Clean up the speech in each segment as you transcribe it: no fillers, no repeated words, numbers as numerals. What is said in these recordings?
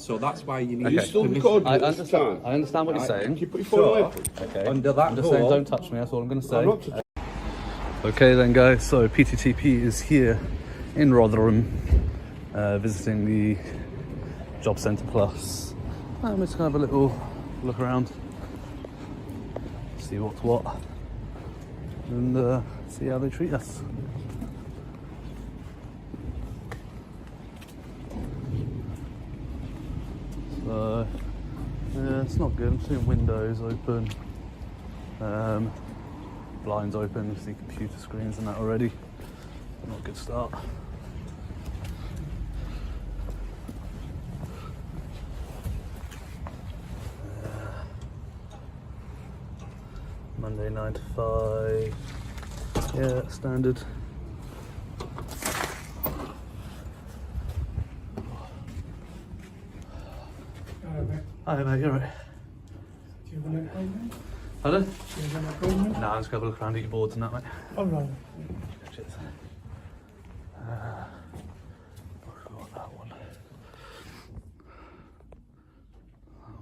so that's why you need. Okay. You still permission. recording I at this understand, time? I understand what you're saying. Can you put your phone away, please? Okay. Under that I'm just saying, door- don't touch me. That's all I'm going to say. I'm not touching- Okay then, guys. So PTTP is here in Rotherham, visiting the Jobcentre Plus. I'm just going to have a little look around, see what's what, and see how they treat us. So yeah, it's not good. I'm seeing windows open, blinds open. You see computer screens and that already. Not a good start. Monday 9 to 5. Yeah, standard. Hi mate, you're right. Do you have an appointment? Pardon? Do you have an appointment? No, I'm just going to look around at your boards and that, mate. All right. Cheers. I forgot that one. That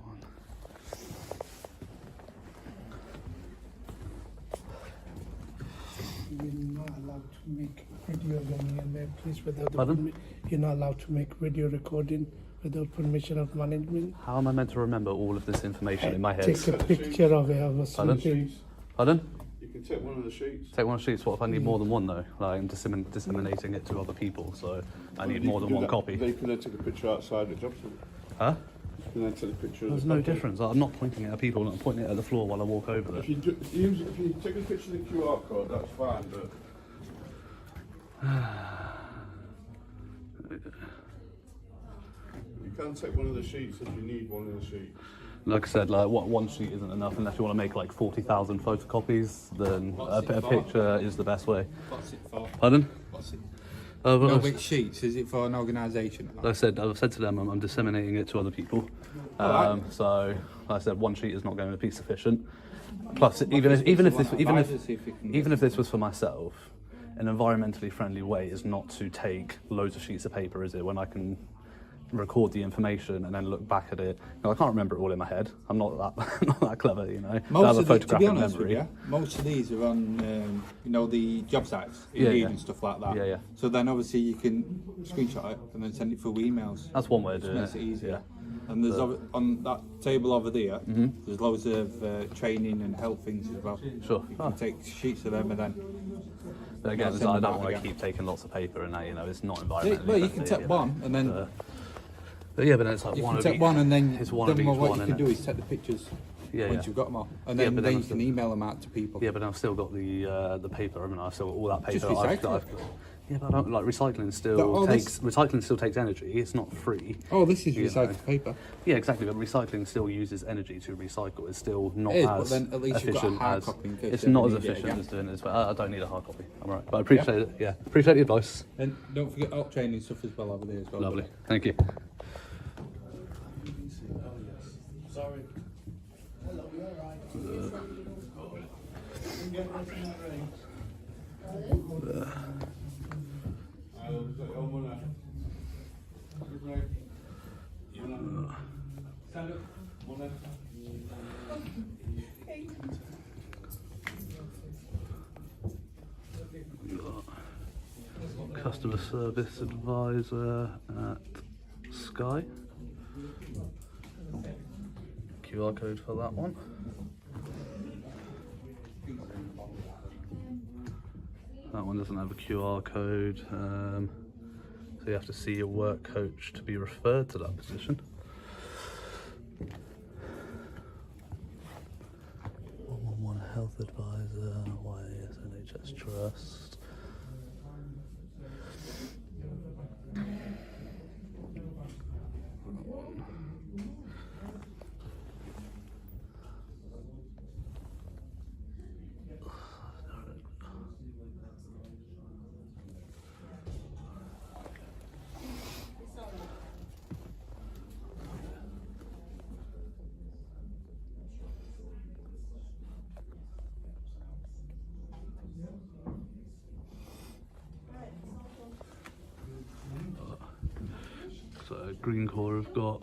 one. You're not allowed to make video going in there, please, without the Pardon? You're not allowed to make video recording without permission of management. How am I meant to remember all of this information in my head? Take a picture of it or Pardon? something. Pardon? You can take one of the sheets. Take one of the sheets. What if I need more than one though? Like I'm disseminating it to other people, so I need more than one copy. They can then take a picture outside the job centre. Huh? You can then take a picture. There's of the no copy. difference. I'm not pointing it at people. I'm pointing it at the floor while I walk over there. If you take a picture of the QR code, that's fine, but you can take one of the sheets if you need one of the sheets. Like I said, like one sheet isn't enough unless you want to make like 40,000 photocopies. Then a picture is the best way. What's it for? Pardon? What's it? But No, which sheets? Is it for an organisation? like I've said to them, I'm disseminating it to other people. So, like I said, one sheet is not going to be sufficient. Plus, even if this was for myself, an environmentally friendly way is not to take loads of sheets of paper, is it? When I can record the information and then look back at it. No, I can't remember it all in my head. I'm not that clever, you know. I have a To be photographic honest memory. with you, most of these are on, the job sites, Yeah, Indeed yeah. and stuff like that. Yeah, yeah. So then obviously you can screenshot it and then send it through emails. That's one way of Which doing makes it easier. Yeah. And there's on that table over there, there's loads of training and health things as well. Sure. You can take sheets of them and then. But again, Send I them don't back want to again. keep taking lots of paper and that, you know, it's not environmentally Well, you friendly, can take you know. one and then But yeah, but then it's like you one can of take each. one and then It's one of each what one, you can innit? do is take the pictures Yeah, once yeah. you've got them all, and Yeah, then, but then then you can email them out to people. Yeah, but I've still got the paper. I mean, I've still got all that paper. Just recycle it. Yeah, but I don't like recycling. Recycling still takes energy. It's not free. Oh, this is You recycled know. paper. Yeah, exactly. But recycling still uses energy to recycle. It's still not It is, as but then at least you've got a efficient hard as. copy in case It's you not ever as need it efficient again. as doing it this way. I don't need a hard copy. I'm alright, but I appreciate it. Yeah, appreciate the advice. And don't forget alt training stuff as well over there as well. Lovely. Thank you. Sorry. Hello, you're right. Customer service advisor at Sky. QR code for that one. That one doesn't have a QR code, so you have to see your work coach to be referred to that position. 111 Health Advisor, YAS NHS Trust. So Green Corps have got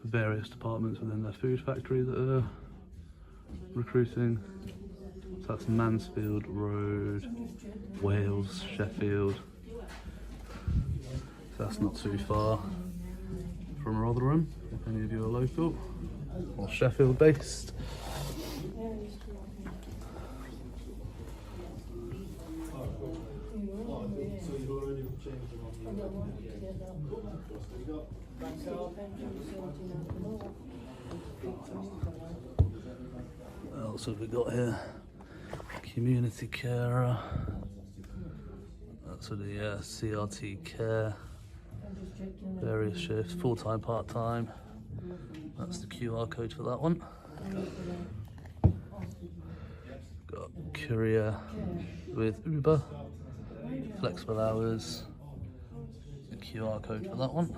various departments within their food factory that are recruiting. So that's Mansfield Road, Wales, Sheffield. So that's not too far from Rotherham, if any of you are local or Sheffield based. What else have we got here? Community carer. That's for the CRT care. Various shifts, full-time, part-time. That's the QR code for that one. Got courier with Uber. Flexible hours. The QR code for that one.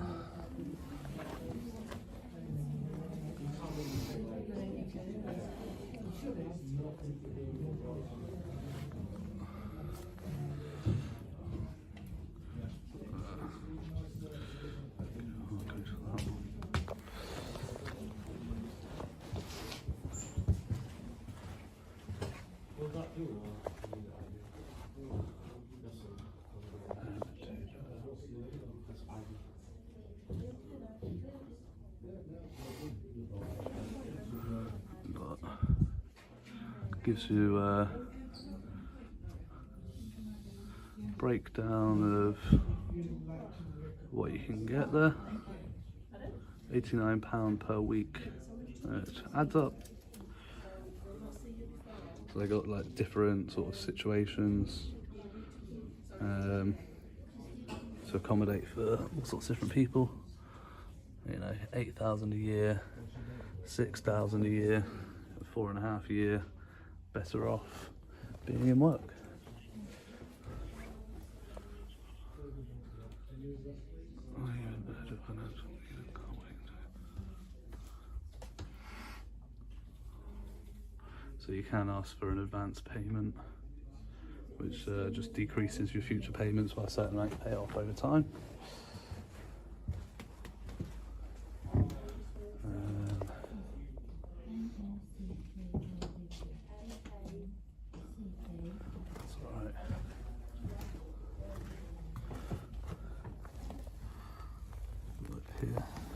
Gives you a breakdown of what you can get there. £89 per week. It adds up. So they got like different sort of situations to accommodate for all sorts of different people. You know, 8,000 a year, 6,000 a year, 4.5 a year. Better off being in work. So you can ask for an advance payment, which just decreases your future payments by a certain rate, pay off over time.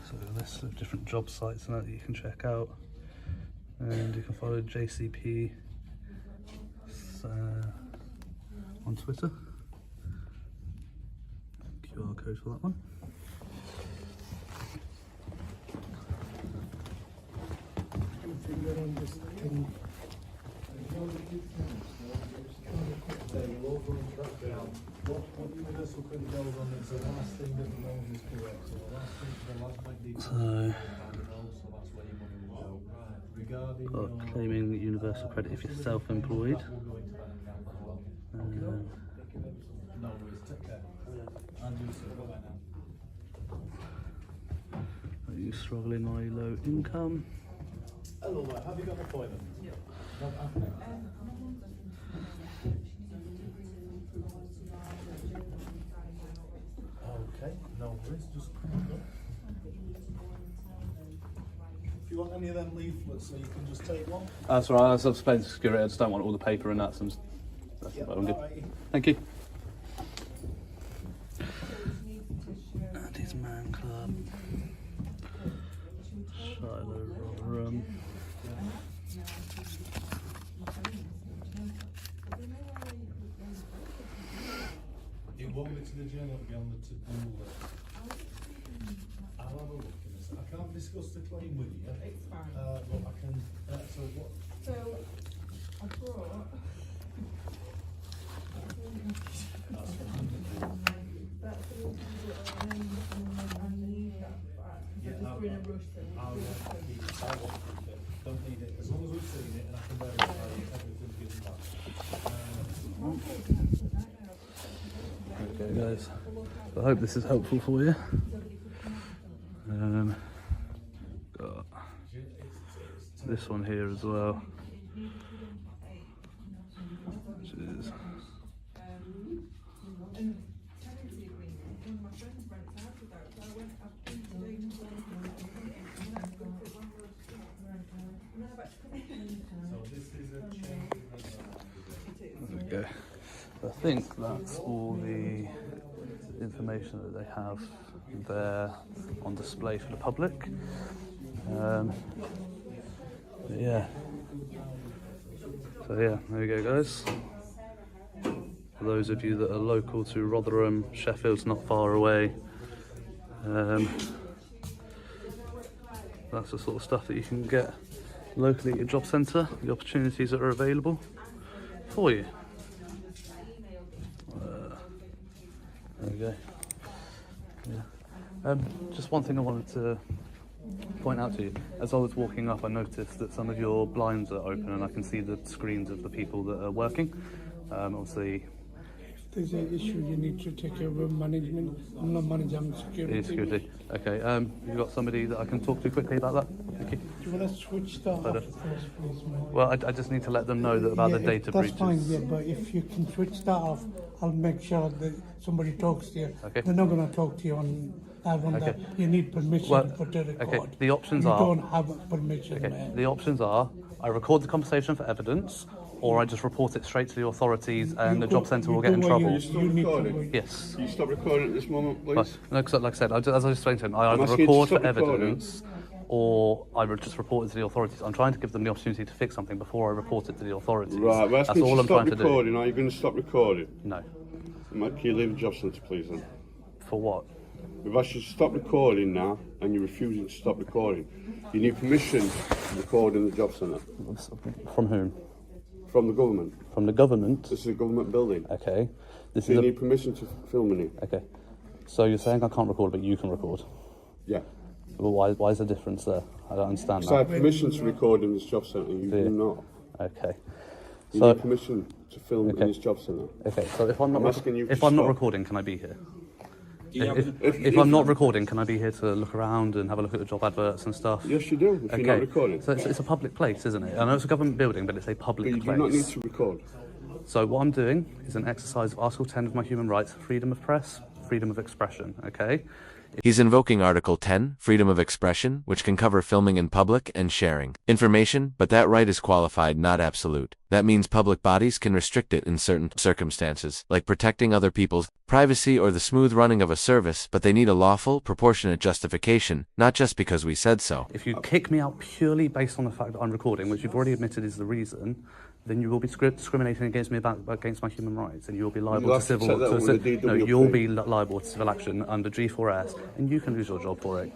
So a list of different job sites and that you can check out, and you can follow JCP on Twitter. QR code for that one. So, claiming universal credit if you're self-employed. Are you struggling or low income? Hello there, have you got an appointment? Yeah. Okay, no worries, just come on. If you want any of them leaflets, so you can just take one. That's all right, I've explained to security, I just don't want all the paper and that. So that's Yep, good. right. Thank you. Andy's Man Club. Shiloh Rotherham. It won't be to the gym, it'll be on the to-do list. I'll have a look at this. I can't discuss the claim with you. It's fine. But I can, so what? So, I brought... That's the one I need that back. Yeah, Just in a rush then. I want to keep it. I want to keep it. Don't need it. As long as we've seen it and I can verify it, everything's given back. Okay guys, I hope this is helpful for you. Got this one here as well, which is think that's all the information that they have there on display for the public. Yeah. So yeah, there we go, guys. For those of you that are local to Rotherham, Sheffield's not far away. That's the sort of stuff that you can get locally at your job centre, the opportunities that are available for you. There we go. Yeah. Just one thing I wanted to point out to you. As I was walking up, I noticed that some of your blinds are open and I can see the screens of the people that are working. Obviously, There's an issue you need to take care of management. I'm not managing security. security. Okay, you've got somebody that I can talk to quickly about that? Thank you. Do you want to switch that off first, please, man? Well, I just need to let them know that about the data that's breaches. fine, yeah, but if you can switch that off, I'll make sure that somebody talks to you. Okay. They're not going to talk to you on that one. Okay. That you need permission Well, to put the record. okay, the options you are- don't have permission, Okay, man. the options are I record the conversation for evidence, or I just report it straight to the authorities and the job centre will get in trouble. Still You need to recording? wait. Yes. Can you stop recording at this moment, please? But, no, 'cause like I said, as I explained to him, I I'm either asking you to record for stop recording. evidence or I would just report it to the authorities. I'm trying to give them the opportunity to fix something before I report it to the authorities. Right, we're That's asking you all to I'm stop trying to do. recording. Are you going to stop recording? No. Can you leave the job centre, please, then? For what? We've asked you to stop recording now, and you're refusing to stop recording. You need permission to record in the job centre. From whom? From the government. From the government? This is a government building. Okay. This So is you a... need permission to film in it. Okay. So you're saying I can't record, but you can record? Yeah. Well, why is the difference there? I don't understand Because I that. have permission to record in this job centre, you Do you? do not. Okay. You So, need permission to film Okay. in this job centre. okay. So if I'm not I'm asking you if to I'm not stop. recording, can I be here? Do you have If I'm not recording, can I be here to look around and have a look at the job adverts and stuff? Yes, you do, if you're not recording. So it's a public place, isn't it? I know it's a government building, but it's a But public you do place. not need to record. So what I'm doing is an exercise of Article 10 of my human rights: freedom of press, freedom of expression. Okay. He's invoking Article 10, freedom of expression, which can cover filming in public and sharing information, but that right is qualified, not absolute. That means public bodies can restrict it in certain circumstances, like protecting other people's privacy or the smooth running of a service, but they need a lawful, proportionate justification, not just because we said so. If you kick me out purely based on the fact that I'm recording, which you've already admitted is the reason, then you will be discriminating against me against my human rights, and you will be liable You'll to have to civil. take that to up ci- with the no, DWP. you'll be liable to civil action under G4S, and you can lose your job for it.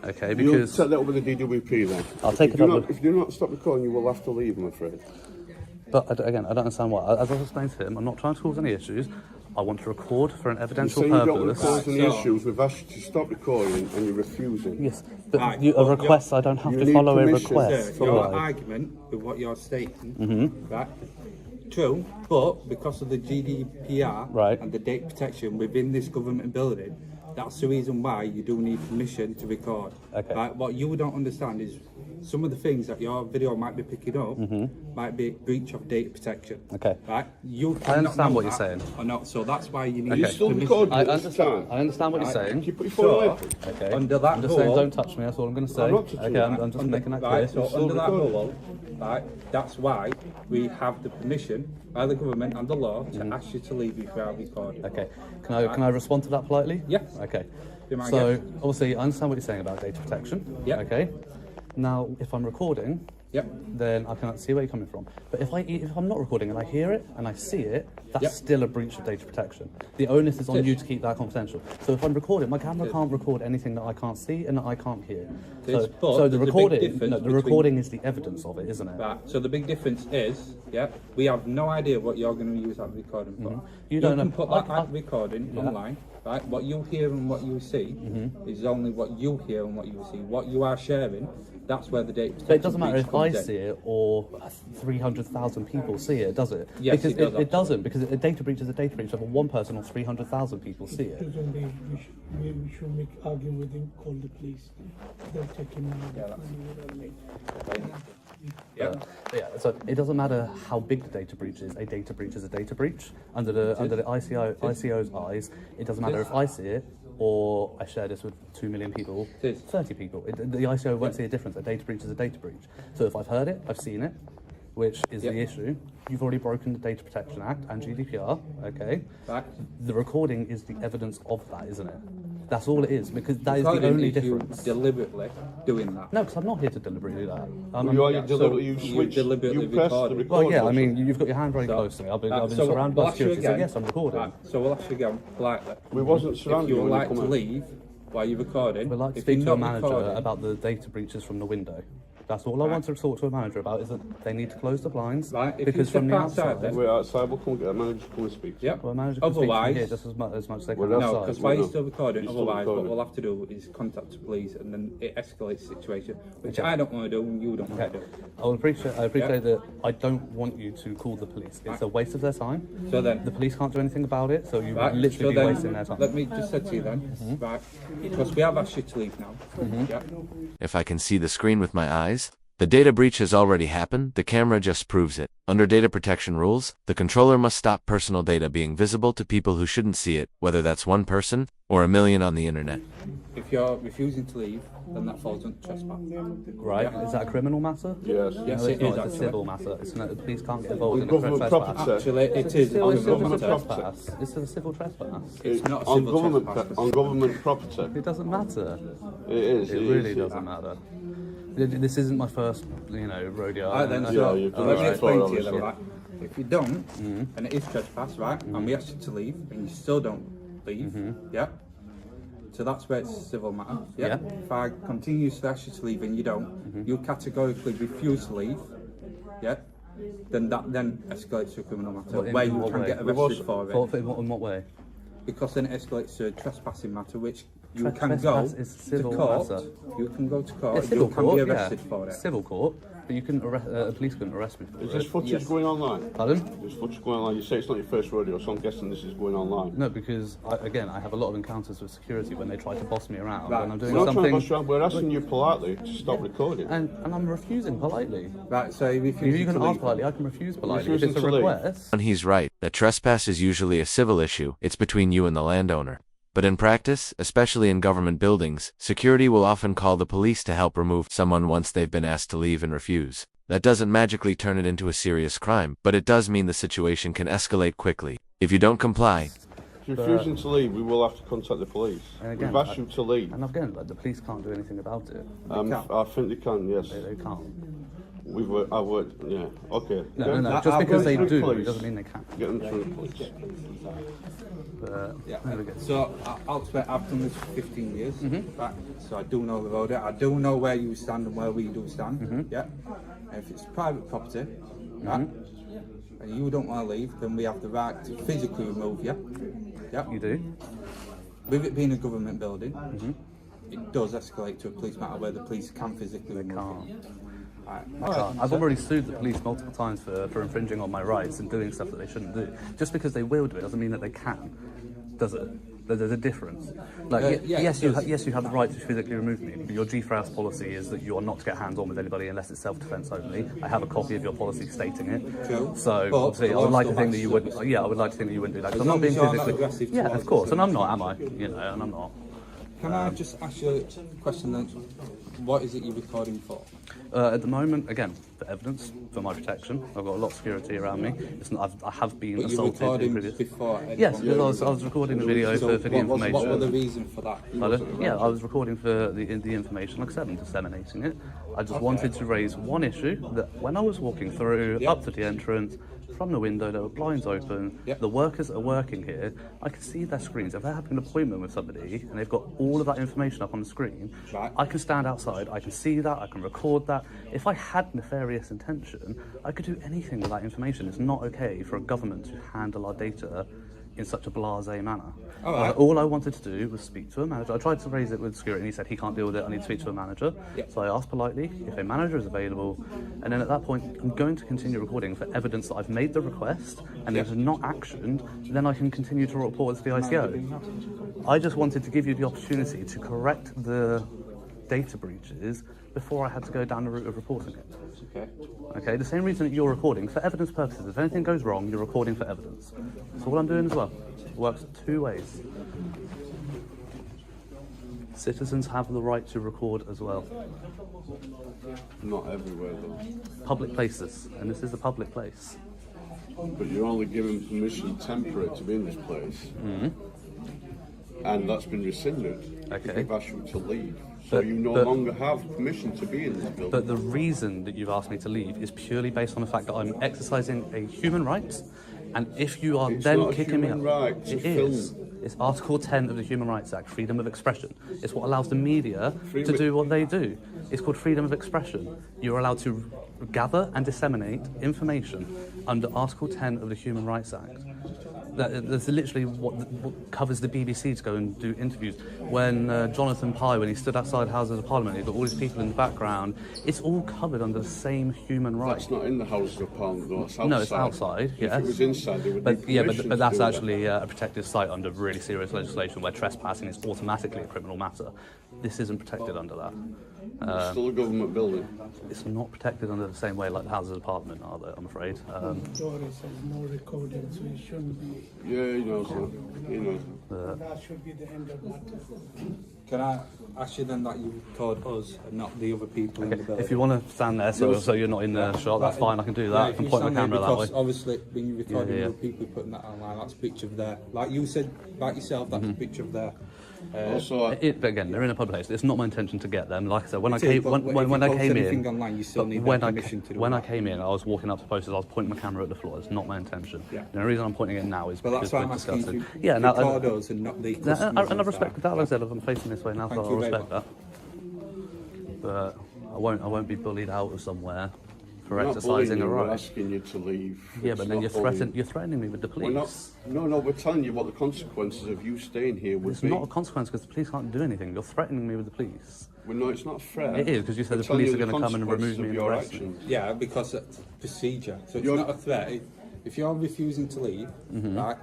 Okay, You'll because set that up with the DWP then. I'll If take you it do up not- with- If you do not stop recording, you will have to leave, I'm afraid. but again, I don't understand why. As I've explained to him, I'm not trying to cause any issues. I want to record for an You're evidential saying you don't want to purpose. cause any So- issues. We've asked you to stop recording and you're refusing. Yes, but Right, a well, request, I don't have you to need follow a permission. request. Sir, for your what? argument with what you're stating, right? True, but because of the GDPR Right. and the data protection within this government building, that's the reason why you do need permission to record. Okay. Right? What you don't understand is some of the things that your video might be picking up might be breach of data protection. Okay. Right? You I cannot understand know what you're that saying. Or not, so that's why you need Are you still permission. recording I at this understand. time? I understand what you're saying. Can you put your phone away, please? Okay. Under that I'm just saying, rule- don't touch me. That's all I'm going to say. I'm not touching Okay, you. I'm just making that clear. Right, so Still under that recording. rule, right, that's why we have the permission by the government and the law to ask you to leave if you are recording. Okay. Can I respond to that politely? Yeah. Okay. Be my So guest. obviously, I understand what you're saying about data protection. Yeah. Okay. Now, if I'm recording, Yep. then I can see where you're coming from. But if I'm not recording and I hear it and I see it, that's Yep. still a breach of data protection. The onus is on It you is. to keep that confidential. So if I'm recording, my camera It is. can't record anything that I can't see and that I can't hear. It is, So, but so there's the a big recording, difference no, the between- recording is the evidence of it, isn't it? Right, so the big difference is, yeah, we have no idea what you're going to use that recording for. You don't can know- put that recording Yeah. online, right? What you hear and what you see is only what you hear and what you see. What you are sharing, that's where the data protection But it doesn't matter breach if I comes in. see it or 300,000 people see it, does it? Yes, because it does, it doesn't, because a data breach is a data breach. Whether one person or 300,000 people see it. We should make argument with him, call the police. They'll take him out. Yeah. But yeah, so it doesn't matter how big the data breach is. A data breach is a data breach. Under the ICO's eyes, it doesn't matter if I see it or I share this with 2 million people, It is. 30 people. The ICO won't see a difference. A data breach is a data breach. So if I've heard it, I've seen it, which is Yep. the issue. You've already broken the Data Protection Act and GDPR, okay? Right. The recording is the evidence of that, isn't it? That's all it is, because that is the Recording only is you difference. deliberately doing that. No, because I'm not here to deliberately do that. You deliberately, you you switch, deliberately you press the recorded. record Well, yeah, I button. mean, you've got your hand very close to me. I've been So surrounded we'll by ask you security, so again. yes, I'm recording. Right, so we'll ask you again politely. We wasn't If surrounded you would when like you to come in. leave while you're recording, We'd like to if speak you're to a not manager recording, about the data breaches from the window. That's all I want to talk to a manager about, is that they need to close the blinds, Right, if you because from the step outside outside, then- We're outside, we'll come and get a manager to come and speak. Yep. well, a manager can speak from Otherwise, here just as much as they Well, can that's- no, outside. because while you're no. still recording, You're still otherwise what recording. we'll have to do is contact the police and then it escalates the situation, which I don't want to do and you don't want Okay. to do. I appreciate that. I don't want you to call the police. It's a waste of their time. So then, The police can't do anything about it, so you right, would literally so be then, wasting their time. let me just say to you then, right, because we have asked you to leave now, yeah, If I can see the screen with my eyes, the data breach has already happened, the camera just proves it. Under data protection rules, the controller must stop personal data being visible to people who shouldn't see it, whether that's one person or a million on the internet. if you're refusing to leave, then that falls under trespass. Right? Is that a criminal matter? Yes. Yes, No, it it's not. is It's a actually. civil matter. It's not, the police can't get involved in a Government trespass. property. Actually, it is. It's still on a government civil property. trespass. It's a civil trespass. It's not a On civil government, trespass. on government property. It doesn't matter. It is. It really doesn't matter. This isn't my first, rodeo. Right then, Yeah, so you've done let me right explain for to you it, then, right? If you don't, and it is trespass, right, and we ask you to leave, and you still don't leave, yeah? So that's where it's a civil matter, yeah? Yeah. If I continue to ask you to leave and you don't, you categorically refuse to leave, yeah? Then that then escalates to a criminal matter, What, in where you what can way? get arrested for it. In what way? Because then it escalates to a trespassing matter, which you can go Trespass is civil to court, matter. you can go to court, It's you civil can court, be arrested yeah. for it. Civil court, but you can arrest. Police couldn't arrest me for Is it. this footage Yes. going online? Pardon? There's footage going online. You say it's not your first rodeo, so I'm guessing this is going online. No, because I have a lot of encounters with security when they try to boss me around Right. when I'm We're doing not trying to something, bust you around, we're asking you politely to stop recording. and I'm refusing politely. Right, so if If you can ask politely, I can refuse politely. If Refusing it's a to leave. request, And he's right, that trespass is usually a civil issue, it's between you and the landowner. But in practice, especially in government buildings, security will often call the police to help remove someone once they've been asked to leave and refuse. That doesn't magically turn it into a serious crime, but it does mean the situation can escalate quickly. If you don't comply, If you're refusing to leave, we will have to contact the police. And again, We've asked you to leave. and again, the police can't do anything about it. I think they can, yes. They can't. I've worked, yeah. Okay. No. Get- Just because they through do, police. it doesn't mean they can't. Get them through the police. Yeah. There we go. So ultimately, I've done this for 15 years. Right? So I do know the road. I do know where you stand and where we do stand. Yeah. And if it's private property, right, and you don't want to leave, then we have the right to physically remove you. Yeah. You do. With it being a government building, it does escalate to a police matter where the police can physically remove Can't. you. Right. I've already sued the police multiple times for infringing on my rights and doing stuff that they shouldn't do. Just because they will do it doesn't mean that they can, does it? There's a difference. Like, yeah, yes, it does. yes, you have the right to physically remove me, but your G4S policy is that you are not to get hands-on with anybody unless it's self-defense only. I have a copy of your policy stating it. True. So But obviously, the I would law like to still think that you backs wouldn't. Yeah, I would like to think that you wouldn't do that. 'Cause As I'm not long being as you're not physically. aggressive Yeah, towards of course, and I'm us. not, am I? And I'm not. Can I just ask you a question then? What is it you're recording for? At the moment, again, for evidence, for my protection. I've got a lot of security around me. I have been But you're assaulted in recording previous. before anyone... Yes, because I was recording the video So for the what were information. the reason for that? Pardon? Yeah, I was recording for the information. Like I said, I'm disseminating it. I just wanted to raise one issue that when I was walking through, Yep. up to the entrance, from the window, there were blinds open. Yep. The workers are working here. I can see their screens. If they're having an appointment with somebody and they've got all of that information up on the screen, Right. I can stand outside, I can see that, I can record that. If I had nefarious intention, I could do anything with that information. It's not okay for a government to handle our data in such a blasé manner. All right. All I wanted to do was speak to a manager. I tried to raise it with security and he said he can't deal with it, I need to speak to a manager. Yep. So I asked politely if a manager is available, and then at that point I'm going to continue recording for evidence that I've made the request, and if it's not actioned, then I can continue to report to the ICO. I just wanted to give you the opportunity to correct the data breaches before I had to go down the route of reporting it. Okay. Okay, the same reason that you're recording, for evidence purposes, if anything goes wrong, you're recording for evidence. That's all I'm doing as well. It works two ways. Citizens have the right to record as well. Not everywhere though. Public places, and this is a public place. But you're only given permission temporary to be in this place. And that's been rescinded. Okay. They've asked you to leave. So you no longer have permission to be in this building. But the reason that you've asked me to leave is purely based on the fact that I'm exercising a human right, and if you are It's then not a kicking me human out, right to it is. film. It's Article 10 of the Human Rights Act, freedom of expression. It's what allows the media Freedom to do what they do. It's called freedom of expression. You're allowed to gather and disseminate information under Article 10 of the Human Rights Act. That's literally what covers the BBC to go and do interviews. When Jonathan Pye, when he stood outside Houses of Parliament, he got all these people in the background. It's all covered under the same human right. That's not in the Houses of Parliament though, it's outside. No, it's outside, yes. If it was inside, they would need permission but that's to do that. actually a protected site under really serious legislation where trespassing is automatically a criminal matter. This isn't protected under that. It's still a government building. It's not protected under the same way like the Houses of Parliament are, though, I'm afraid. Doris has no recording, so it shouldn't be. Yeah, he knows that. He knows that. That should be the end of matter. Can I ask you then that you record us and not the other people in the building? If you want to stand there so you're not in the shot, that's fine, I can do that. I if can you point my stand there, camera that way. because obviously when you're recording Yeah. other people putting that online, that's a picture of there. Like you said about yourself, that's a picture of there. Also, But again, they're in a public place. It's not my intention to get them. Like I said, when I It is, came but if when you I post came anything in, online, you still but need when their I permission to do when I that. came in, I was walking up to posters. I was pointing my camera at the floor. It's not my intention. Yeah. The reason I'm pointing it now is But because that's why we're I'm asking discussing. you to Yeah, now, record us and not the customers. and I inside. respect that. Like I said, I'm facing this way now, so Thank I you very respect much. that. But I won't be bullied out of somewhere for we're not exercising bullying a you, we're right. asking you to leave. Yeah, It's but then not you're bullying. threatening me with the We're not. police. No, we're telling you what the consequences of you staying here would It's be. not a consequence because the police can't do anything. You're threatening me with the police. Well, no, it's not fair. It is, because you said We're the police telling are you going to come and remove consequences me of and your arrest me. actions. Yeah, because it's procedure. So it's You're- not a threat. If you're refusing to leave, Mm-hmm. right,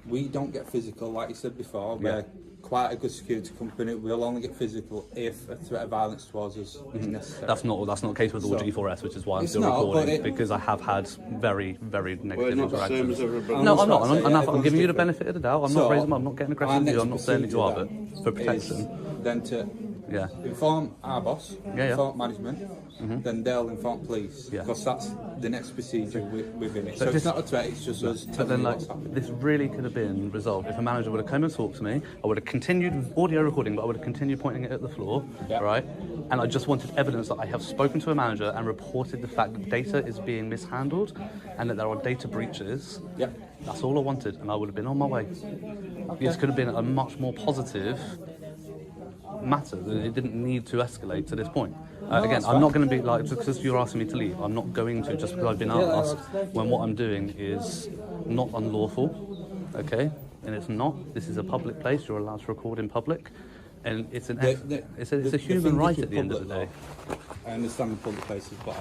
we don't get physical, like you said before. We're quite a good security company. We'll only get physical if a threat of violence towards us is necessary. That's not the case with all So- G4S, which is why I'm It's still not, but recording, it- because I have had very, very We're negative not the same interactions. as everybody. No, I'm I'm not. just trying to say, I'm everyone's giving you the different. benefit of the doubt. I'm So, not raising. I'm not getting aggressive our with you. next I'm not saying that you are, but procedure for then is protection. then to Yeah. inform our boss, Yeah. inform management, then they'll inform police. Yeah. Because that's the next procedure within it. So But it's this- not a threat, it's just us But telling then, you like, what's happening. this really could have been resolved if a manager would have come and talked to me. I would have continued with audio recording, but I would have continued pointing it at the floor, Yeah. right? And I just wanted evidence that I have spoken to a manager and reported the fact that data is being mishandled and that there are data breaches. Yeah. That's all I wanted, and I would have been on my way. This could have been a much more positive matter. It didn't need to escalate to this point. Again, I'm not going to be like, just because you're asking me to leave, I'm not going to just because I've been asked, when what I'm doing is not unlawful, okay? And it's not. This is a public place. You're allowed to record in public. And it's it's a human right at the end of the day. I understand the public places, but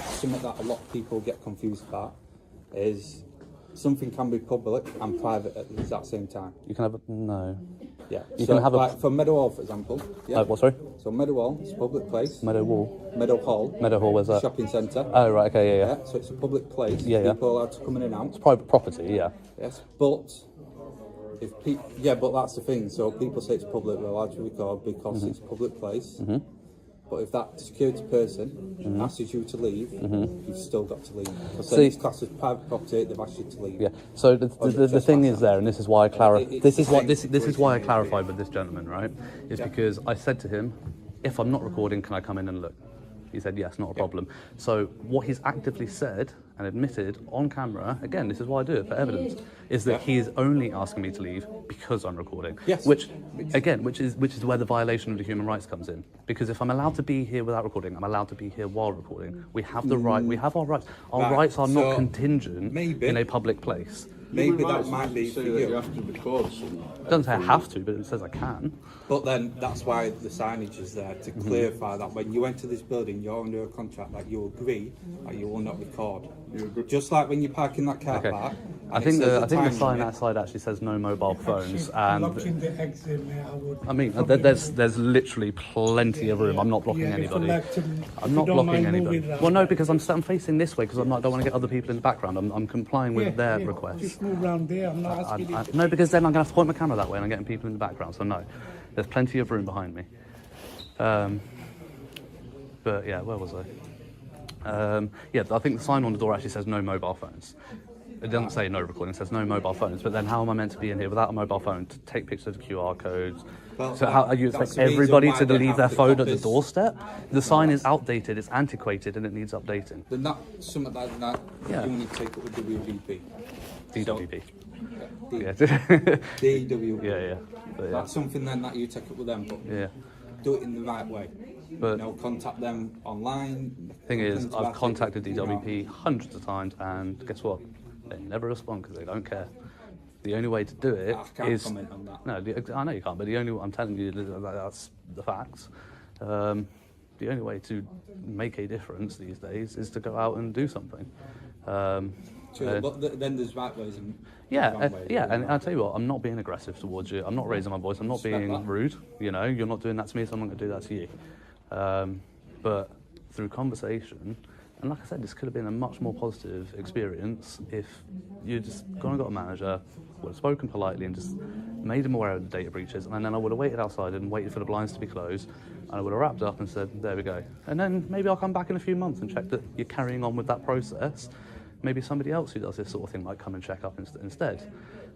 something that a lot of people get confused about is something can be public and private at the exact same time. You can have a, no. Yeah. You so, can have a- like for Meadowhall, for example. Yeah. What, sorry? So Meadowhall is a public place. Meadow Wall. Meadow Hall. Meadow Hall, where's that? Shopping centre. Oh, right, okay, yeah. So it's a public place. Yeah, yeah. People are allowed to come in and out. It's private property, yeah. Yes, but but that's the thing. So people say it's public, we're allowed to record because it's a public place. But if that security person asks you to leave, you've still got to leave. Because See- it's classed as private property, they've asked you to leave. Yeah. So the thing is there, and this is why I this is why It- this is why I clarified with this gentleman, right? Is because I said to him, if I'm not recording, can I come in and look? He said yes, not a problem. So what he's actively said and admitted on camera, again, this is why I do it for evidence, is that he is only asking me to leave because I'm recording. Yes. Which is where the violation of the human rights comes in. Because if I'm allowed to be here without recording, I'm allowed to be here while recording. We have the right. We have our rights. Our Right, rights are not so contingent maybe- in a public place. Maybe Human that rights might be for say that you you. have to record something. It doesn't say I have to, but it says I can. But then that's why the signage is there to clarify that when you enter this building, you're under a contract that you agree that you will not record. Just like when you park in that car Okay. park. I and it think says the time sign limit. outside actually says no mobile phones, Blocking and the exit, I would. I mean probably there's literally plenty of room. I'm not blocking Yeah, if you anybody. like to- if I'm you not don't blocking mind anybody. moving around. Well, no, because I'm facing this way because I don't want to get other people in the background. I'm complying with their requests. Just move around there. I'm not asking you. No, because then I'm going to have to point my camera that way and I'm getting people in the background. So no. There's plenty of room behind me. But yeah, where was I? Yeah, I think the sign on the door actually says no mobile phones. It doesn't say no recording, it says no mobile phones. But then how am I meant to be in here without a mobile phone to take pictures of QR codes? Well, So how are you that's expect the reason everybody why to they leave have their the phone at the copies. doorstep? The sign is outdated, it's antiquated, and it needs updating. Then that, something like that, Yeah. you need to take up with WVP. DWP. D- Yeah. DWP. Yeah. But yeah. That's something then that you take up with them, but Yeah. do it in the right way. But Contact them online. thing is, things I've about it, contacted you know. DWP hundreds of times, and guess what? They never respond because they don't care. The only way to do it I can't is comment on that. no. I know you can't, but the only I'm telling you that's the facts. The only way to make a difference these days is to go out and do something. True, but then there's right ways and Yeah, wrong ways. yeah, and I'll tell you what, I'm not being aggressive towards you. I'm not raising my voice. I'm not Respect being that. rude. You know, you're not doing that to me, so I'm not going to do that to you. But through conversation, and like I said, this could have been a much more positive experience if you just gone and got a manager, would have spoken politely and just made them aware of the data breaches, and then I would have waited outside and waited for the blinds to be closed, and I would have wrapped up and said, there we go. And then maybe I'll come back in a few months and check that you're carrying on with that process. Maybe somebody else who does this sort of thing might come and check up instead.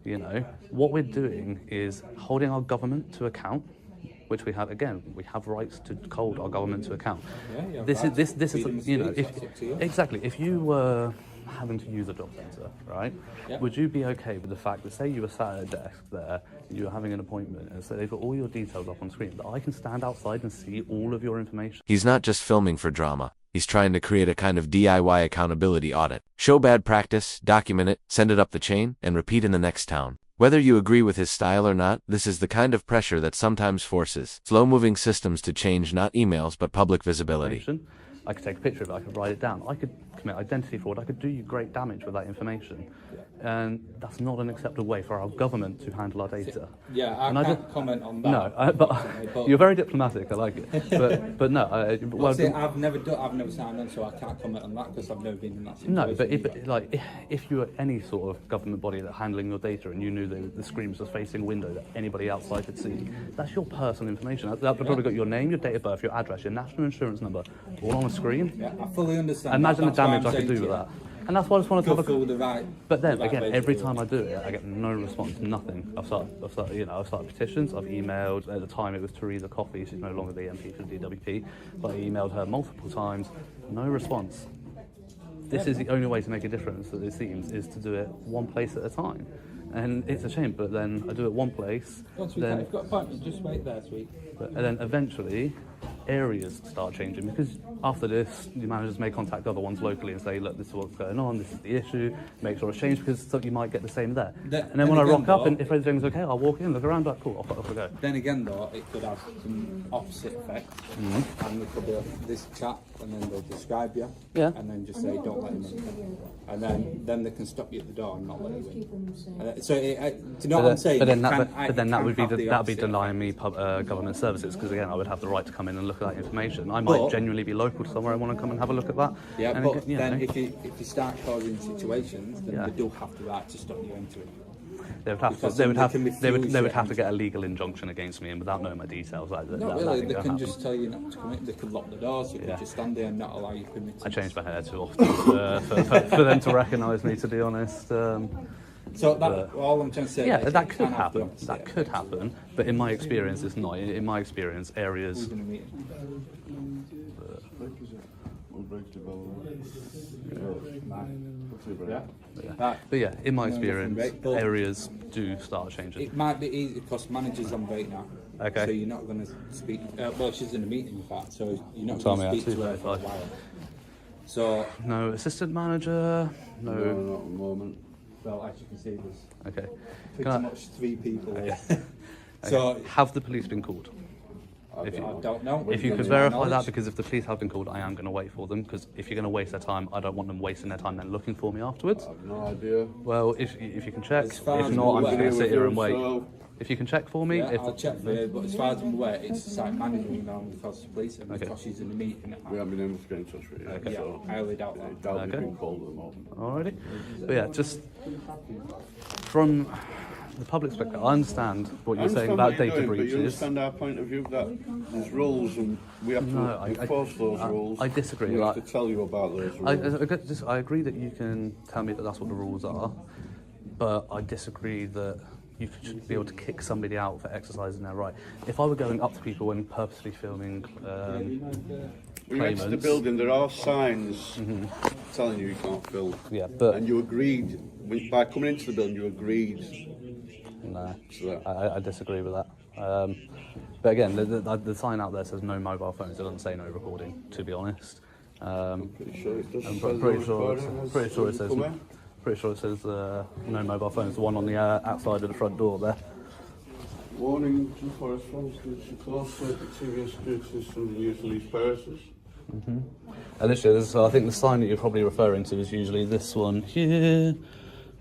You know, what we're doing is holding our government to account, which we have, again, we have rights to hold our government to account. Yeah, you have This rights is, to this is, freedom of you know, speech, if, that's up to you. exactly, if you were having to use a Jobcentre, right, Yeah. would you be okay with the fact that, say you were sat at a desk there, you were having an appointment, and so they've got all your details up on screen, that I can stand outside and see all of your information? He's not just filming for drama. He's trying to create a kind of DIY accountability audit. Show bad practice, document it, send it up the chain, and repeat in the next town. Whether you agree with his style or not, this is the kind of pressure that sometimes forces slow-moving systems to change not emails but public visibility. I could take a picture of it, I could write it down, I could commit identity fraud, I could do you great damage with that information. And that's not an acceptable way for our government to handle our data. Yeah, I And can't comment on that. No, but you're very diplomatic, I like it. But no, well, See, I've never signed on, so I can't comment on that because I've never been in that situation. no, but either. if you were any sort of government body that handling your data and you knew the screen was facing a window that anybody outside could see, that's your personal information. That probably got your name, your date of birth, your address, your national insurance number, all on a screen. Yeah, I fully understand. Imagine the That's why damage I'm I could saying do with to that. And that's why I just wanted to you, have go a through the right. But then the right again, ways every to do time it. I do it, I get no response, nothing. I've started petitions, I've emailed. At the time, it was Teresa Coffey. She's no longer the MP for the DWP, but I emailed her multiple times, no response. This is the only way to make a difference, that it seems, is to do it one place at a time. And it's a shame, but then I do it one place, Once we then you've got appointment, just wait there, sweet. and then eventually areas start changing, because after this, your managers may contact other ones locally and say, look, this is what's going on, this is the issue, make sure it's changed, because you might get the same there. And then when I again, rock up, though, and if everything's okay, I'll walk in, look around, like, cool, off I go. Then again, though, it could have some opposite effect, and it could be this chat, and then they'll describe you, Yeah. and then just say, don't let him in, and then they can stop you at the door and not let you in. So, do you know what I'm saying? But then You that, can't- but then you that can't would be have the that'd be opposite denying me effect. government services, because again, I would have the right to come in and look at that information. I might But- genuinely be local to somewhere and want to come and have a look at that. Yeah, and but you know, then if you start causing situations, then Yeah. they do have the right to stop you entering. they would have to because they would they have can they would refuse they would your have to get a entry. legal injunction against me, and without knowing my details, like that Not ain't really, gonna they can happen. just tell you not to come in, they could lock the doors, you Yeah. could just stand there and not allow you permission. I change my hair too often for them to recognise me, to be honest. So that, all I'm trying to say Yeah, is you that could can't have the happen. opposite That could effect. happen, but in my experience, it's not. In my experience, areas. Who's in a meeting? Yeah. That, But yeah, in my No, nothing experience, great, but- areas do start changing. it might be easy because manager's on break now. Okay. So you're not going to speak. Well, she's in a meeting in fact, so you're not Tell going me to at speak to her for a 2:35. while. So, No assistant manager. No, No. not at the moment. well, as you can see, there's Okay. pretty Can I, much 3 people here. okay. So, Have the police been called? I don't know. If you could To my verify that, knowledge. because if the police have been called, I am going to wait for them, because if you're going to waste their time, I don't want them wasting their time then looking for me afterwards. I have no idea. Well, if you can check, As far if as not, I'm I'm just going to aware- sit here and wait. So, If you can check for me, Yeah, if I'll check for you, but as far as I'm aware, it's the site manager email because the police and Okay. because she's in the meeting. we haven't been able to get in touch with you. Okay. Yeah, So, I highly doubt I that. doubt we've Okay. been called at the moment. Alrighty. But yeah, just from the public spectator. I understand what I you're saying understand about what you're data doing, but you breaches. understand our point of view that there's rules and we have to enforce those rules. I disagree. We have Like, to tell you about those rules. I agree that you can tell me that that's what the rules are, but I disagree that you should be able to kick somebody out for exercising their right. If I were going up to people and purposely filming When you enter the claimants- building, there are signs telling you can't film. Yeah, but And you agreed, by coming into the building, you agreed no, to that. I disagree with that. But again, the sign out there says no mobile phones. It doesn't say no recording, to be honest. Pretty sure it does. I'm say pretty no sure. recording as Pretty sure it you says. come in. Pretty sure it says no mobile phones. The one on the outside of the front door there. Warning, G4S phones to closely the TV and security system the use of these purses. And so I think the sign that you're probably referring to is usually this one here.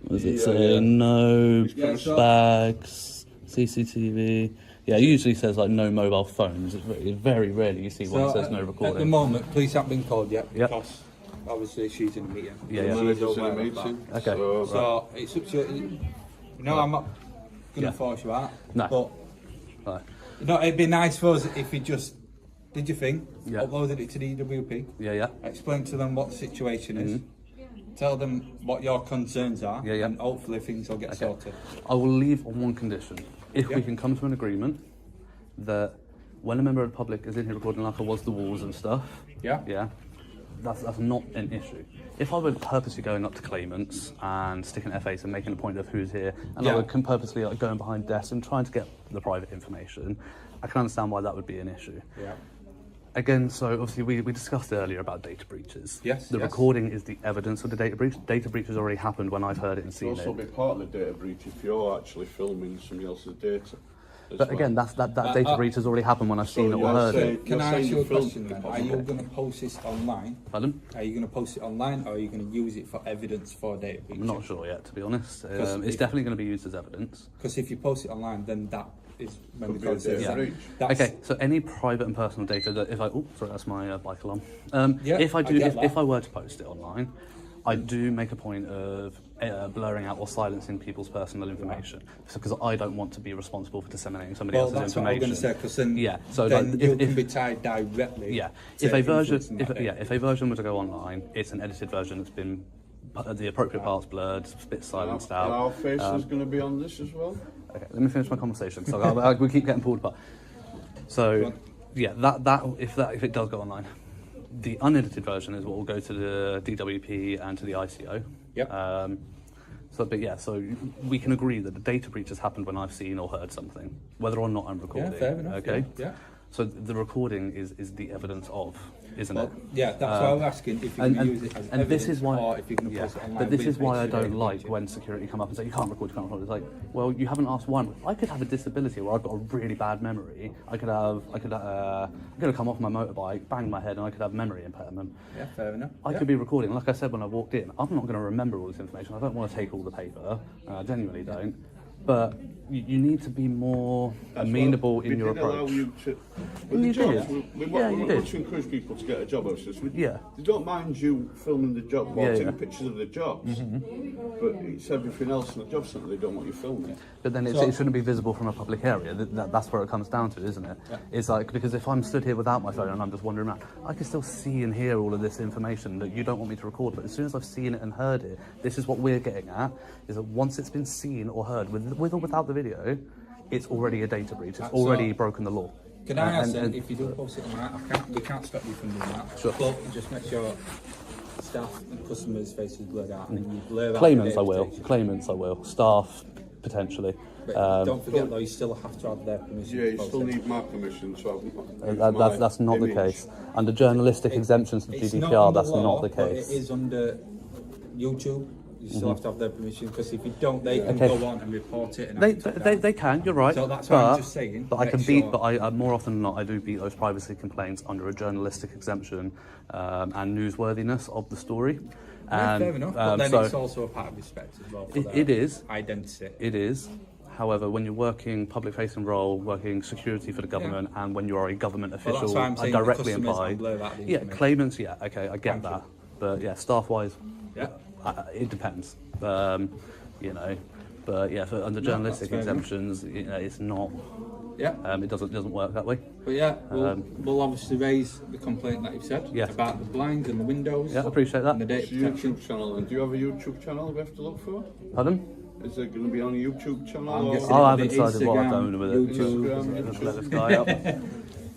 What does it say? yeah. No so- bags, CCTV. Yeah, it usually says like no mobile phones. It's very rarely you see one that says no At the recording. moment, police haven't been called yet Yep. because obviously she's in a meeting. Yeah, The yeah. manager's in a aware of that. meeting. Okay. So it's up to you. No, I'm not going to Yeah. force you out. No. But Right. you know, it'd be nice for us if you just did your thing, Yeah. uploaded it to the EWP, Yeah, yeah. explain to them what the situation is, tell them what your concerns are, Yeah, yeah. and hopefully things will get sorted. I will leave on one condition. If we Yeah. can come to an agreement that when a member of the public is in here recording like I was the walls and stuff, Yeah. that's not an issue. If I were purposely going up to claimants and sticking at FAs and making a point of who's here, and I Yeah. would purposely like going behind desks and trying to get the private information, I can understand why that would be an issue. Yeah. Again, so obviously we discussed earlier about data breaches. Yes, The yes. recording is the evidence of the data breach. Data breach has already happened when I've heard it and It'll seen also it. be part of the data breach if you're actually filming somebody else's data. as But well. again, that data breach has already happened when I've seen it or you're heard saying- it. Can I saying ask you you a filmed question the then? Are public. you going to post this online? Pardon? Are you going to post it online, or are you going to use it for evidence for data breach? I'm not sure yet, to be honest. Because It's if- definitely going to be used as evidence. Because if you post it online, then that is when Could the be a code says data that. breach. That's- Okay, so any private and personal data that if I sorry, that's my bike alarm. Yeah, if I I do, get that. if I were to post it online, I do make a point of blurring out or silencing people's personal information because I don't want to be responsible for disseminating somebody Well, else's that's what I was information. going to say, because then, Yeah, so then like, you if- can be tied directly. Yeah, to if a version, influencing that data. if a version were to go online, it's an edited version that's been the appropriate parts blurred, bits silenced And our out. face is going to be on this as well. Okay, let me finish my conversation. So we keep getting pulled apart. So, yeah, that if it does go online, the unedited version is what will go to the DWP and to the ICO. Yep. So we can agree that the data breach has happened when I've seen or heard something, whether or not I'm recording. fair enough, Okay. yeah. So the recording is the evidence of, isn't Well, it? yeah, that's why I was asking if you're going to use it as and evidence, this is why, or if you're going to yeah, post it online. but this with is why I extra don't data like breaching. when security come up and say you can't record, you can't record. It's like, well, you haven't asked why. I could have a disability where I've got a really bad memory. I could have come off my motorbike, bang my head, and I could have memory impairment. Yeah, fair enough. I yeah. could be recording. Like I said when I walked in, I'm not going to remember all this information. I don't want to take all the paper. I genuinely don't. But you need to be more amenable in your We did allow approach. you to. With the You jobs, did. we Yeah, you want did. to encourage people to get a job. Yeah. They don't mind you filming the job or Yeah, taking yeah. Mm-hmm. pictures of the jobs, but it's everything else in the job centre they don't want you filming. But then it shouldn't be visible from a public area. That's where it comes down to, isn't it? Yeah. It's like, because if I'm stood here without my phone and I'm just wandering around, I can still see and hear all of this information that you don't want me to record. But as soon as I've seen it and heard it, this is what we're getting at, is that once it's been seen or heard, with or without the video, it's already a data breach. It's already broken the law. Can I ask then, and- if you do post it online, we can't stop you from doing that. Sure. But just make sure staff and customers' faces blurred out, and then you blur out Claimants, the I data will. protection. Claimants, I will. Staff, potentially. But don't forget though, you still have to have their permission. Yeah, to you post still it. need my permission to have That's not the image. case. Under journalistic exemptions to It's GDPR, under that's law, not the but case. it is under YouTube. You still have to have their permission, because if you don't, they can Okay. go on and report it. And They, have to take they, it down. they can, you're right. So that's what I'm just saying, But I make can beat, sure- but I more often than not, I do beat those privacy complaints under a journalistic exemption and newsworthiness of the story. Yeah, And, fair enough. But then so it's also a part of respect as well. For it their is. identity. It is. However, when you're working public-facing role, working security for the government, and when you are a government that's official, why I'm saying the directly customers implied. can blur out the Yeah, information. claimants. Yeah, okay, I get Thank you. that. But yeah, staff-wise, Yeah. it depends. You know, But yeah, for under No, journalistic that's fair enough. exemptions, you know, it's not. Yeah. It doesn't work that way. But yeah, we'll obviously raise the complaint that you've said Yeah. about the blinds and the windows. Yeah, I appreciate that. And the data It's a protection. YouTube channel, and do you have a YouTube channel we have to look for? Pardon? Is it going to be on a YouTube channel? I'm or- guessing Oh, I it'll haven't be decided what I've Instagram, done with it. YouTube. Just let this guy up.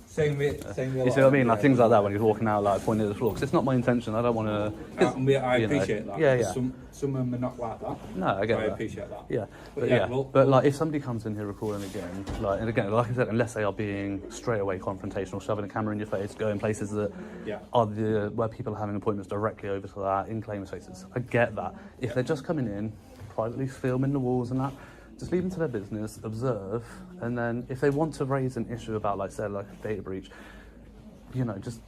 Same with You see what I mean? Like things like that when you're walking out, like pointing at the floor. Because it's not my intention. I don't want to. I appreciate that. Yeah, yeah. Some of them are not like that. No, I get I that. appreciate that. Yeah, But but yeah, yeah, we'll- but like if somebody comes in here recording again, like I said, unless they are being straight away confrontational, shoving a camera in your face, going places that Yeah. are where people are having appointments directly over to that in claimants' faces, I get that. If they're just coming in, privately filming the walls and that, just leave them to their business, observe, and then if they want to raise an issue about, like say, like a data breach, you know, just.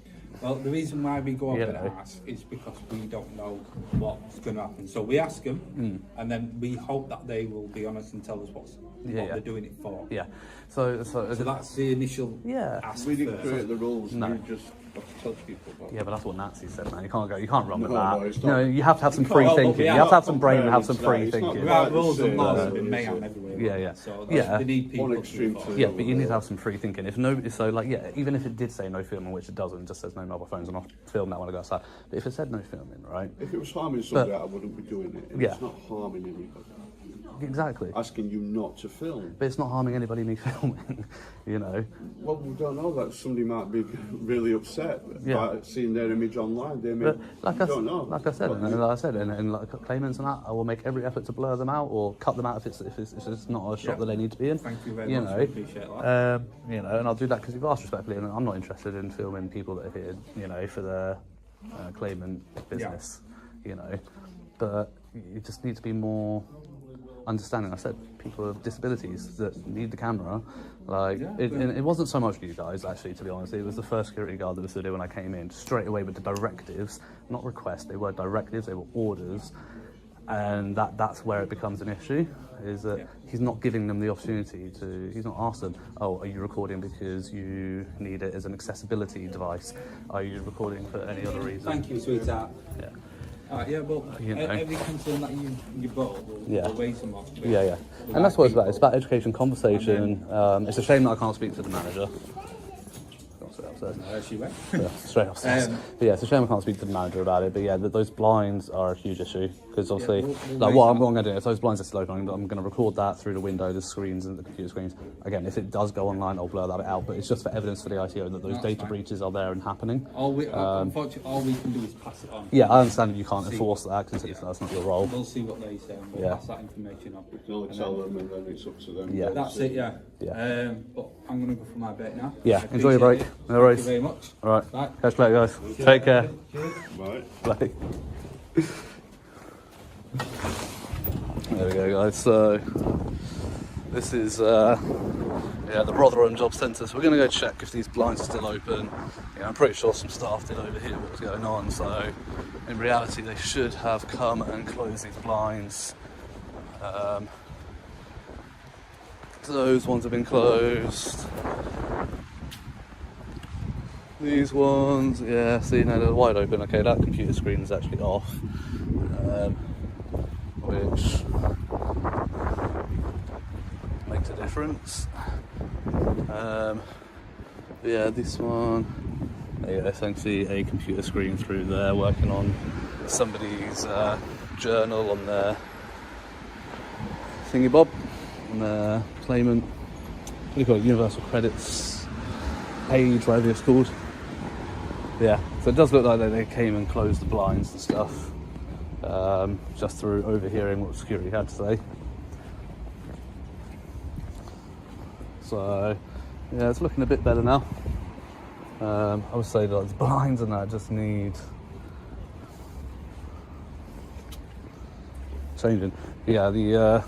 Well, the reason why we go up Yeah. and ask is because we don't know what's going to happen. So we ask them, and then we hope that they will be honest and tell us what Yeah. they're doing it for. Yeah, so So that's the initial yeah. ask We didn't first. create the rules, No. you just have to tell people about it. Yeah, but that's what Nazis said, man. You can't run with No, that. no, it's You know, not. you have to have some You free can't- thinking. yeah, You have to have some brain and have it's some not- free it's not thinking. Without right. rules and laws, there'd be Yeah. mayhem everywhere. Yeah, yeah. So Yeah. they need people One to extreme do to it. Yeah, but you need to have some free thinking. If no, so like yeah, even if it did say no filming, which it doesn't, it just says no mobile phones, and I'll film that when I go outside. But if it said no filming, right? If it was harming somebody, I wouldn't be doing it. Yeah. It's not harming anybody. Exactly. Asking you not to film. But it's not harming anybody me filming, you know. Well, we don't know that somebody might be really upset Yeah. by seeing their image online. They may, But like we don't know. like I said, and like claimants and that, I will make every effort to blur them out or cut them out if it's not a shop Yeah. that they need to be in. Thank you very you much. know, I appreciate that. You know, and I'll do that because you've asked respectfully, and I'm not interested in filming people that are here, you know, for their claimant business, you know. But you just need to be more understanding. I said people with disabilities that need the camera. Like and it wasn't so much for you guys actually, to be honest. It was the first security guard that was there when I came in, straight away with the directives, not requests. They were directives, they were orders, and that's where it becomes an issue. Is that he's not giving them the opportunity to. He's not asked them, oh, are you recording because you need it as an accessibility device? Are you recording for any other reason? Thank you, sweetheart. Yeah. Yeah, well, You know. every concern that you brought, we'll raise them up. Yeah, yeah. And that's what it's about. It's about education, conversation. It's a shame that I can't speak to the manager. Straight upstairs. She went. Yeah, straight upstairs. But yeah, it's a shame I can't speak to the manager about it. But yeah, those blinds are a huge issue because obviously, we'll like raise what that. I'm going to do, if those blinds are still open, I'm going to record that through the window, the screens and the computer screens. Again, if it does go online, I'll blur that bit out. But it's just for evidence for the ITO that those That's data fine. breaches are there and happening. Unfortunately, all we can do is pass it on. Yeah, I understand that you can't enforce that because that's not your role. We'll see what they say and we'll Yeah. pass that information on. You can only tell them, and then it's up to them. Yeah. That's it, yeah. Yeah. But I'm going to go for my break now. Yeah, I enjoy your break. appreciate it. No worries. Thank you very much. All right, Bye. catch you later, guys. Take care. Right. Bye. There we go, guys. So this is the Rotherham Jobcentre. So we're going to go check if these blinds are still open. Yeah, I'm pretty sure some staff did overhear what was going on. So in reality, they should have come and closed these blinds. Those ones have been closed. These ones, yeah, see, now they're wide open. Okay, that computer screen is actually off, which makes a difference. Yeah, this one, yeah, essentially a computer screen through there working on somebody's journal on their thingy bob, on their claimant, what do you call it, universal credits page, whatever it's called. Yeah, so it does look like they came and closed the blinds and stuff, just through overhearing what security had to say. So, yeah, it's looking a bit better now. I would say that the blinds and that just need changing. Yeah, the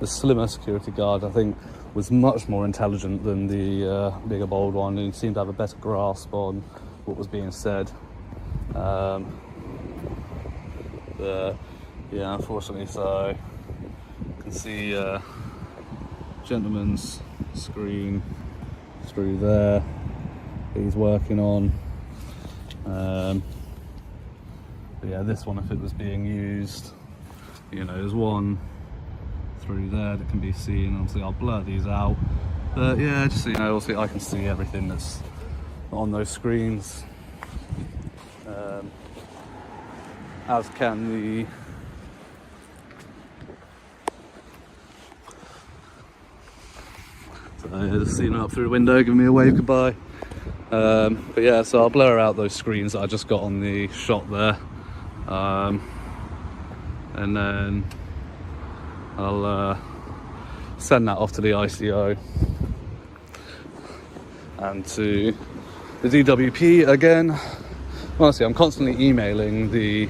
slimmer security guard, I think, was much more intelligent than the bigger, bold one, and seemed to have a better grasp on what was being said. But yeah, unfortunately, so you can see gentleman's screen through there. He's working on. But yeah, this one, if it was being used, you know, there's one through there that can be seen. Obviously I'll blur these out, but yeah, just so you know, obviously I can see everything that's on those screens, as can the just seeing up through the window, giving me a wave goodbye. But yeah, so I'll blur out those screens that I just got on the shot there, and then I'll send that off to the ICO and to the DWP again. Honestly, I'm constantly emailing the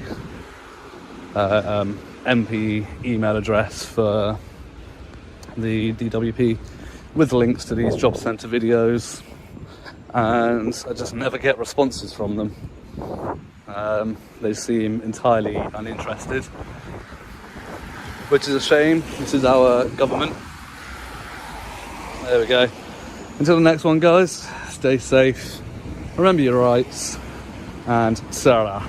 MP email address for the DWP with links to these Jobcentre videos, and I just never get responses from them. They seem entirely uninterested, which is a shame. This is our government. There we go. Until the next one, guys, stay safe, remember your rights, and Sarah.